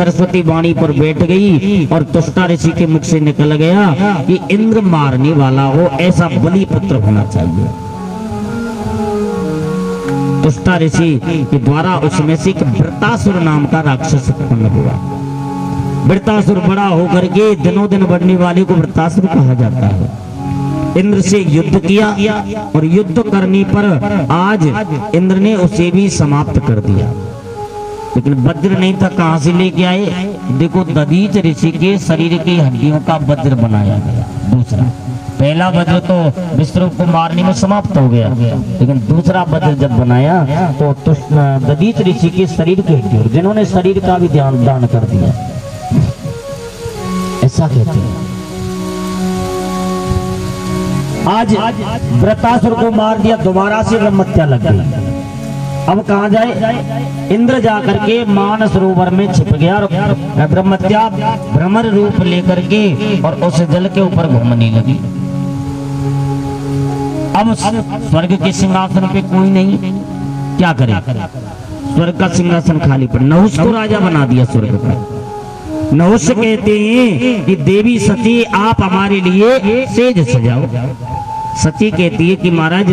सरस्वती वाणी पर बैठ गई और तुष्टा ऋषि के मुख से निकल गया कि इंद्र मारने वाला हो ऐसा बलि पुत्र होना चाहिए। तुष्टा ऋषि के द्वारा उसमें से एक वृत्तासुर नाम का राक्षस उत्पन्न हुआ। वृत्तासुर बड़ा होकर के दिनों दिन बढ़ने वाले को वृत्तासुर कहा जाता है। इंद्र से युद्ध किया और युद्ध करने पर आज इंद्र ने उसे भी समाप्त कर दिया, लेकिन वज्र नहीं था, कहां से लेके आए? देखो, दधीच ऋषि के शरीर की हड्डियों का वज्र बनाया गया। दूसरा, पहला वज्र तो विश्वरूप को मारने में समाप्त हो गया, लेकिन दूसरा वज्र जब बनाया तो दधीच ऋषि के शरीर की हड्डी, जिन्होंने शरीर का भी ध्यान दान कर दिया, ऐसा कहते हैं। आज वृत्तासुर को मार दिया, दोबारा से ब्रह्महत्या लग गई। अब कहां जाए? इंद्र जाकर के मानसरोवर में छिप गया और ब्रह्महत्या भ्रमर रूप लेकर के और उस जल के ऊपर घूमने लगी। अब स्वर्ग के सिंहासन पे कोई नहीं, क्या करे? स्वर्ग का सिंहासन खाली पड़ा, नहुष को राजा बना दिया स्वर्ग का। नहुष कहते हैं कि देवी सती आप हमारे लिए सेज सजाओ। सती कहती है कि महाराज,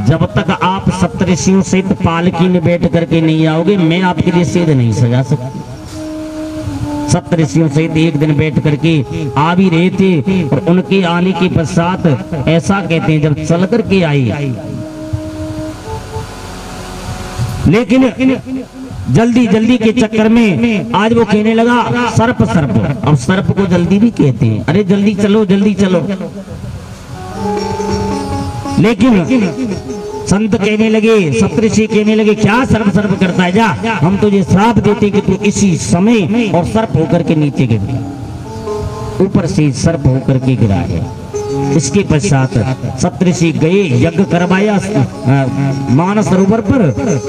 जब तक आप सप्तऋषियों सहित पालकी में बैठ करके नहीं आओगे, मैं आपके लिए सेज नहीं सजा सकती। सप्तऋषियों सहित एक दिन बैठ करके आ भी रहे थे और उनके आने के पश्चात ऐसा कहते हैं जब चल करके आई, लेकिन जल्दी जल्दी के चक्कर में आज वो कहने लगा सर्प सर्प। अब सर्प को जल्दी भी कहते हैं, अरे जल्दी चलो जल्दी चलो। लेकिन संत कहने लगे, सप्तऋषि कहने लगे, क्या सर्प सर्प करता है? जा, हम तुझे श्राप देते कि तू इसी समय और सर्प होकर के नीचे गिर, ऊपर से सर्प होकर के गिरा है। इसके पश्चात सप्तऋषि गए, यज्ञ करवाया मानस सरोवर पर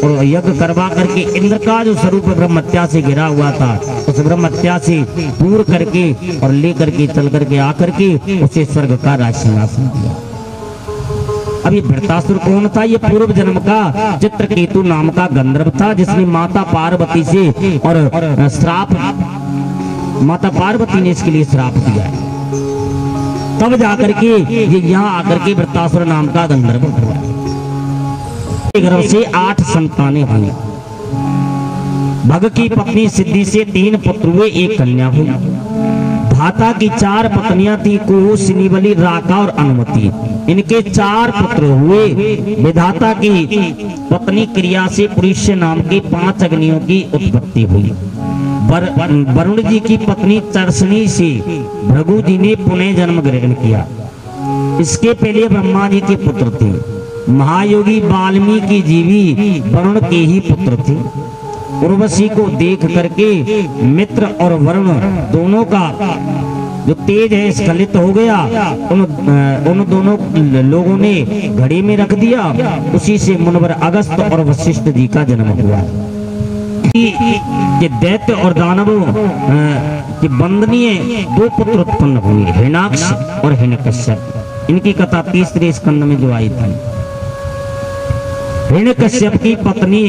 और यज्ञ करवा करके इंद्र का जो स्वरूप ब्रह्महत्या से घिरा हुआ था, उस ब्रह्महत्या से दूर करके और लेकर के चल करके आकर के उसे स्वर्ग का राजसिंहासन दिया। अब ये वृत्तासुर कौन था? ये पूर्व जन्म का चित्रकेतु नाम का गंधर्व था, जिसने माता पार्वती से और श्राप, माता पार्वती ने इसके लिए श्राप दिया है। तब जाकर के ये यहाँ आकर के वृत्तासुर नाम का गंधर्व हुआ। गर्भ से 8 संतानें हुई। भग की पत्नी सिद्धि से 3 पुत्र हुए, 1 कन्या हुई। धाता की 4 पत्नियां थी, कुहू, सिनीबली, राका और अनुमति। इनके 4 पुत्र हुए। विधाता की पत्नी क्रिया से पुरुष्य नाम के 5 अग्नियों की उत्पत्ति हुई। वरुण जी की पत्नी चर्षणी से भृगु जी ने पुनः जन्म ग्रहण किया। इसके पहले ब्रह्मा जी के पुत्र थे। महायोगी वाल्मीकि जी भी वरुण के ही पुत्र थे। उर्वशी को देख करके मित्र और वरुण दोनों का जो तेज है स्खलित हो गया। उन दोनों लोगों ने घड़े में रख दिया। उसी से मुनिवर अगस्त और वशिष्ठ जी का जन्म हुआ। कि दैत्य और दानवों के बंदनीय 2 पुत्र उत्पन्न हुए, हिरण्याक्ष और हिरण्यकश्यप। इनकी कथा 30वें स्कंद में जो आई थी। हिरण्यकश्यप की पत्नी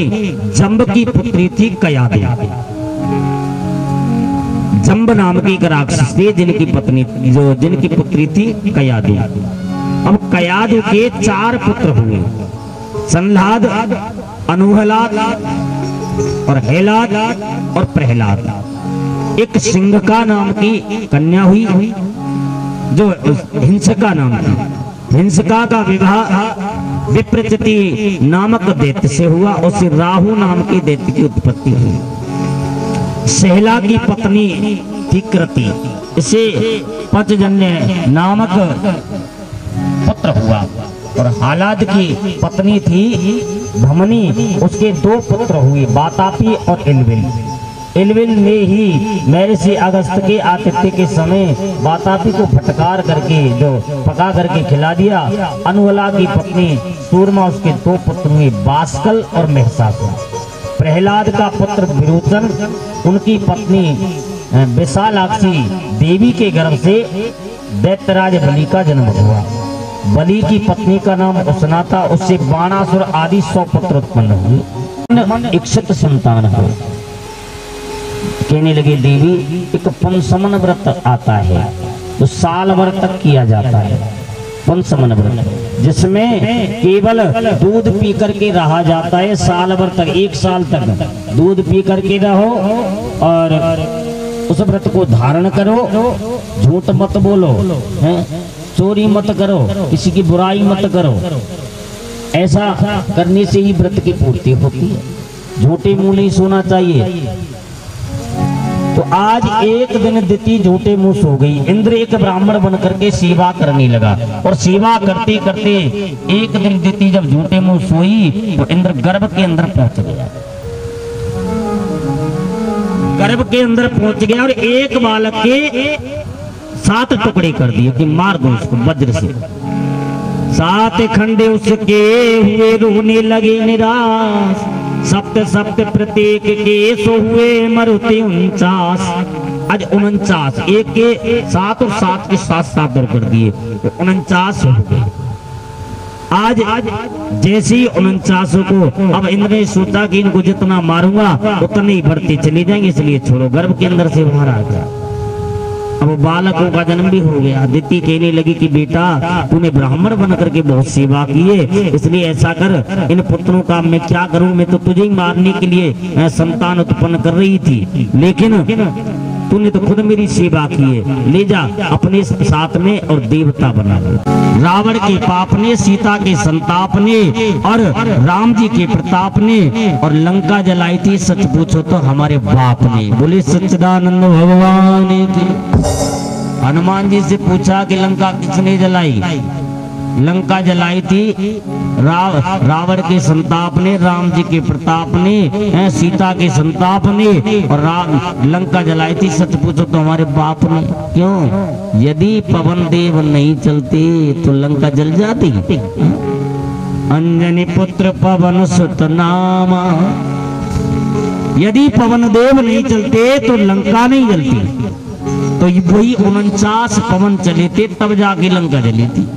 जंब की पुत्री थी कयादि। जंब नाम की एक राक्षस थी, जिनकी पुत्री थी कयादि। अब कयादि के 4 पुत्र हुए, संलाद, अनुहलाद और हेलाद और प्रहलाद। एक सिंहका नाम की कन्या हुई जो हिंसका नाम थी। हिंसका का विवाह विप्रचिति नामक दैत्य से हुआ। उससे राहु नाम के दैत्य की उत्पत्ति हुई। सहला की पत्नी थी कृति, इसे पंचजन्य नामक पुत्र हुआ। और हालाद की पत्नी थी भमनी, उसके 2 पुत्र हुए, वातापी और इलविल। इलविल ने ही महर्षि अगस्त के आतिथ्य के समय वातापी को फटकार करके जो पका करके खिला दिया। अनुहला की पत्नी सूरमा, उसके 2 पुत्र हुए, बास्कल और महिषासुर। प्रहलाद का पुत्र विरोचन, उनकी पत्नी विशालाक्षी देवी के गर्भ से दैत्यराज बलि का जन्म हुआ। बलि की पत्नी का नाम उसना था, उससे बाणासुर आदि 100 पुत्र उत्पन्न हुए। इच्छित संतान हो। कहने लगे देवी एक पंचमन व्रत आता है तो साल भर तक किया जाता है। पंचमन व्रत जिसमें केवल दूध पी करके रहा जाता है, साल भर तक, 1 साल तक दूध पी करके रहो और उस व्रत को धारण करो, झूठ मत बोलो, चोरी मत करो, किसी की बुराई मत करो। ऐसा करने से ही व्रत की पूर्ति होती है। झूठे मुंह नहीं सोना चाहिए। तो आज एक दिन दिति झूठे मुंह सो गई। इंद्र एक ब्राह्मण बनकर के सेवा करने लगा और सेवा करते करते एक दिन दिति जब झूठे मुंह सोई तो इंद्र गर्भ के अंदर पहुंच गया। गर्भ के अंदर पहुंच गया और एक बालक के 7 टुकड़े कर दिए कि मार दो उसको वज्र से। 7 खंडे उसके हुए, रोने लगे निराश। सप्त सप्त प्रत्येक के सो हुए, मरुति 49। आज 49, एक के 7 और 7 के 7 और कर दिए तो 49 हो गए। आज जैसे ही 49 को अब इंद्र ने सोचा कि इनको जितना मारूंगा उतने ही बढ़ते चले जाएंगे, इसलिए छोड़ो। गर्भ के अंदर से बाहर आ गया। अब बालकों का जन्म भी हो गया। दिति कहने लगी कि बेटा तूने ब्राह्मण बन करके बहुत सेवा की है, इसलिए ऐसा कर, इन पुत्रों का मैं क्या करूं, मैं तो तुझे ही मारने के लिए संतान उत्पन्न कर रही थी, लेकिन तूने तो खुद मेरी सेवा की है, ले जा अपने साथ में और देवता बना ले। रावण के पाप ने, सीता के संताप ने और राम जी के प्रताप ने और लंका जलाई थी, सच पूछो तो हमारे बाप ने। बोले सच्चिदानंद भगवान की। हनुमान जी से पूछा कि लंका किसने जलाई? लंका जलाई थी रावण के संताप ने, राम जी के प्रताप ने, सीता के संताप ने और लंका जलाई थी, सच पूछो तो हमारे बाप ने। क्यों? यदि पवन देव नहीं चलते तो लंका जल जाती। अंजनी पुत्र पवन सुत नामा, यदि पवन देव नहीं चलते तो लंका नहीं जलती। तो वही 49 पवन चले थे तब जाके लंका जली थी।